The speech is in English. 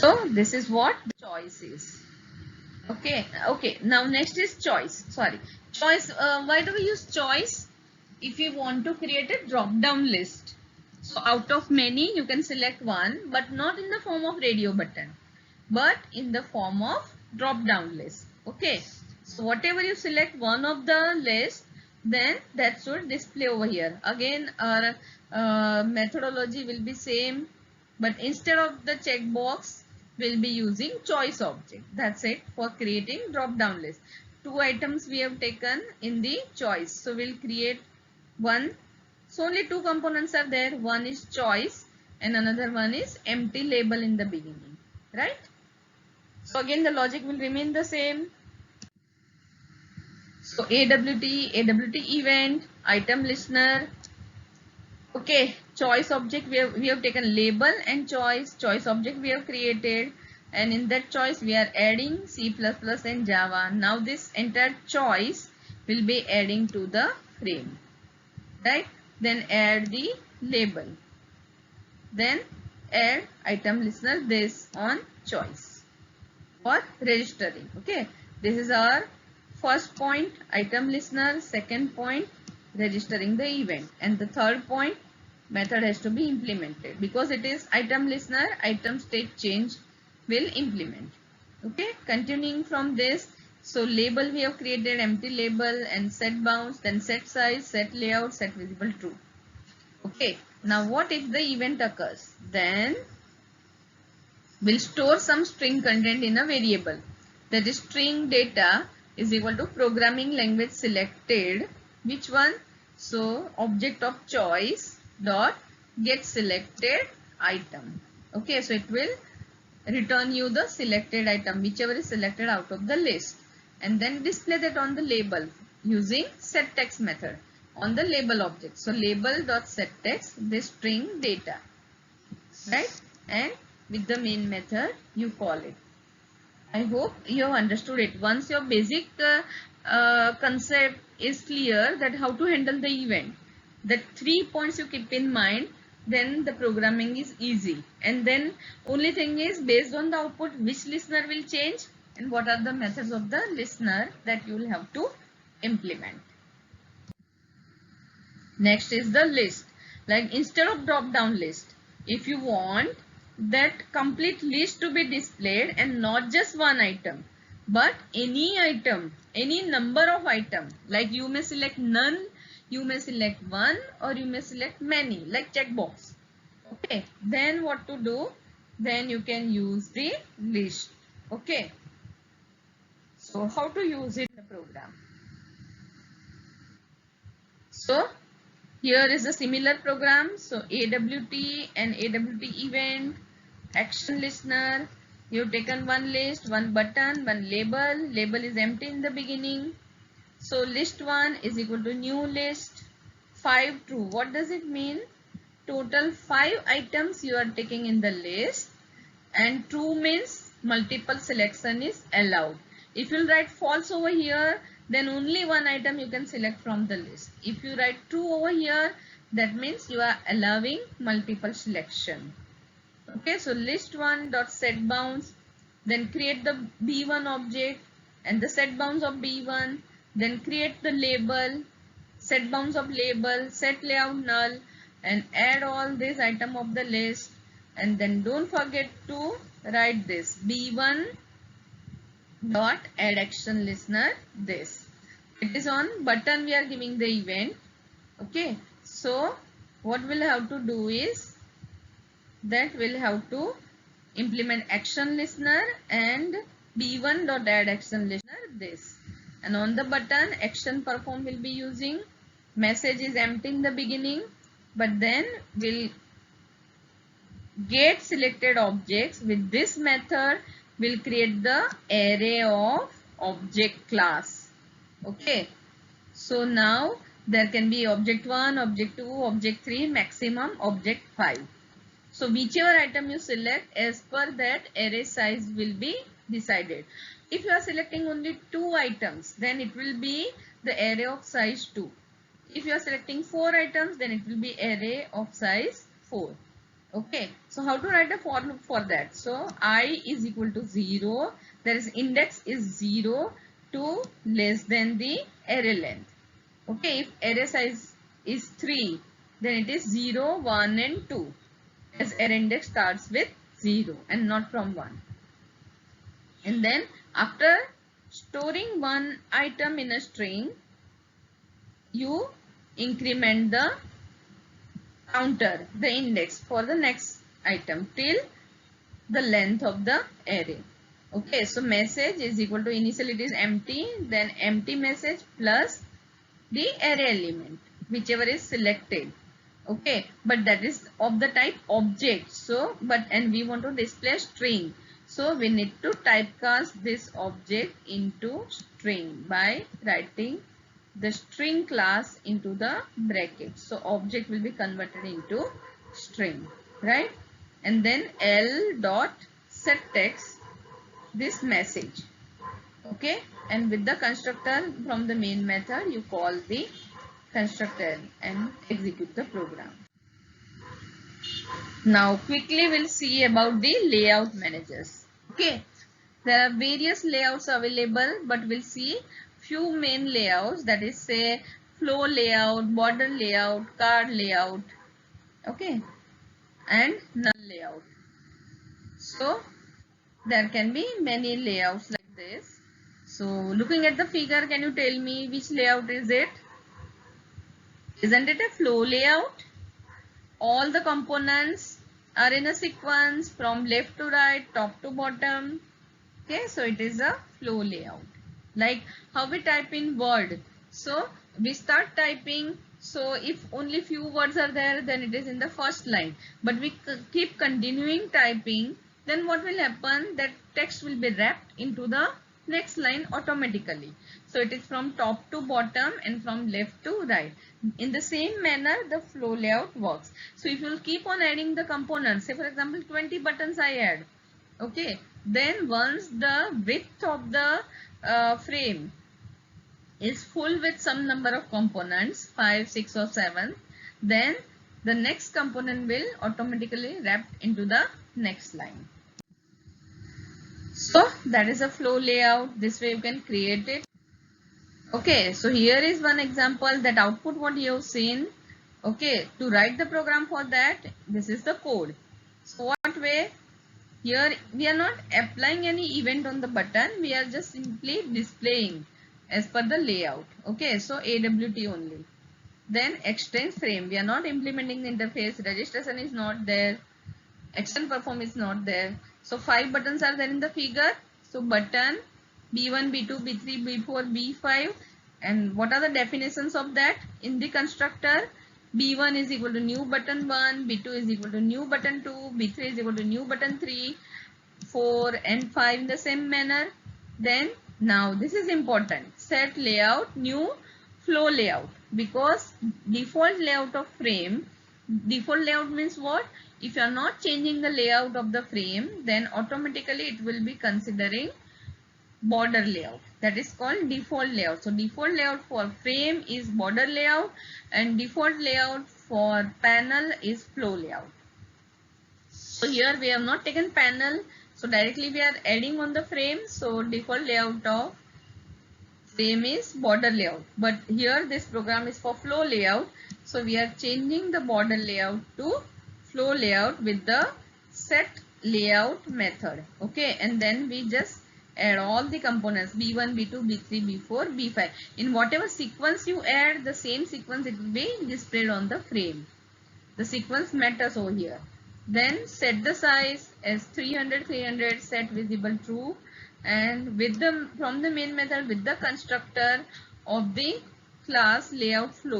So this is what the choice is. Okay, now next is choice. Sorry, choice. Why do we use choice? If you want to create a drop down list, so out of many you can select one, but not in the form of radio button, but in the form of drop down list. Okay, so whatever you select one of the list, then that should display over here. Again our methodology will be same, but instead of the checkbox we'll be using choice object. That's it for creating drop down list. Two items we have taken in the choice, so we'll create one. So only two components are there. One is choice and another one is empty label in the beginning, right? So again the logic will remain the same. So AWT event, item listener. Okay, choice object we have taken label and choice object we have created, and in that choice we are adding C++ and Java. Now this entire choice will be adding to the frame, right? Then add the label, then add item listener this on choice for registering. Okay, this is our first point, item listener. Second point, registering the event, and the third point, method has to be implemented. Because it is item listener, item state change will implement. Okay, continuing from this, so label we have created empty label and set bounds, then set size, set layout, set visible true. Okay, now what if the event occurs? Then we'll store some string content in a variable. That is string data is equal to programming language selected. Which one? So object of choice dot get selected item. Okay, so it will return you the selected item, whichever is selected out of the list, and then display that on the label using setText method on the label object. So label dot setText this string data, right? And with the main method you call it. I hope you have understood it. Once your basic concept is clear that how to handle the event, the 3 points you keep in mind, then the programming is easy. And then only thing is, based on the output, which listener will change and what are the methods of the listener that you will have to implement. Next is the list. Like instead of drop down list, if you want that complete list to be displayed and not just one item, but any item, any number of item, like you may select none, you may select one, or you may select many, like checkbox. Okay, then what to do? Then you can use the list. Okay, so how to use it in the program? So here is a similar program. So AWT and AWT event, action listener. You've taken one list, one button, one label. Label is empty in the beginning. So list 1 is equal to new list. 5 true. What does it mean? Total 5 items you are taking in the list, and true means multiple selection is allowed. If you write false over here, then only one item you can select from the list. If you write true over here, that means you are allowing multiple selection. Okay, so list 1 dot set bounds, then create the b1 object and the set bounds of b1, then create the label, set bounds of label, set layout null, and add all these item of the list. And then don't forget to write this b1 dot add action listener this. It is on button we are giving the event. Okay, so what we'll have to do is that we'll have to implement action listener and b1 dot add action listener this, and on the button action perform will be using message is empty in the beginning, but then we'll get selected objects. With this method we'll create the array of object class. Okay, so now there can be object 1, object 2, object 3, maximum object 5. So whichever item you select, as per that array size will be decided. If you are selecting only 2 items, then it will be the array of size 2. If you are selecting 4 items, then it will be array of size 4. Okay, so how to write a for loop for that? So I is equal to 0, there is index is 0 to less than the array length. Okay, if array size is 3, then it is 0, 1 and 2, as array index starts with 0 and not from 1. And then after storing one item in a string, you increment the counter, the index for the next item till the length of the array. Okay, so message is equal to, initially it is empty, then empty message plus the array element, whichever is selected. Okay, but that is of the type object. So, and we want to display string. So, we need to typecast this object into string by writing the string class into the bracket. So, object will be converted into string, right? And then L dot set text this message. Okay, and with the constructor from the main method, you call the constructor and execute the program. Now quickly we'll see about the layout managers. Okay, there are various layouts available, but we'll see few main layouts, that is say flow layout, border layout, card layout, okay, and null layout. So there can be many layouts like this. So looking at the figure, can you tell me which layout is it? Isn't it a flow layout? All the components are in a sequence from left to right, top to bottom. Okay, so it is a flow layout. Like how we type in Word. So we start typing. So if only few words are there, then it is in the first line. But we keep continuing typing, then what will happen? That text will be wrapped into the next line automatically. So it is from top to bottom and from left to right. In the same manner, the flow layout works. So if you will keep on adding the components, say for example 20 buttons I add, okay, then once the width of the frame is full with some number of components, 5, 6 or 7, then the next component will automatically wrap into the next line. So that is a flow layout. This way you can create it. Okay, so here is one example, that output what you have seen. Okay, to write the program for that, this is the code. So what way? Here we are not applying any event on the button, we are just simply displaying as per the layout. Okay, so AWT only. Then extend frame, we are not implementing the interface, registration is not there, extend perform is not there. So 5 buttons are there in the figure. So button B1, B2, B3, B4, B5, and what are the definitions of that in the constructor? B1 is equal to new button 1, B2 is equal to new button 2, B3 is equal to new button 3, 4 and 5 in the same manner. Then now this is important, set layout new flow layout, because default layout of frame, default layout means what? If you are not changing the layout of the frame, then automatically it will be considering border layout, that is called default layout. So default layout for frame is border layout and default layout for panel is flow layout. So here we have not taken panel, so directly we are adding on the frame. So default layout of frame is border layout, but here this program is for flow layout, so we are changing the border layout to flow layout with the set layout method. Okay, and then we just add all the components B1, B2, B3, B4, B5. In whatever sequence you add, the same sequence it will be displayed on the frame. The sequence matters over here. Then set the size as 300, 300, set visible true, and with the from the main method with the constructor of the class layout flow.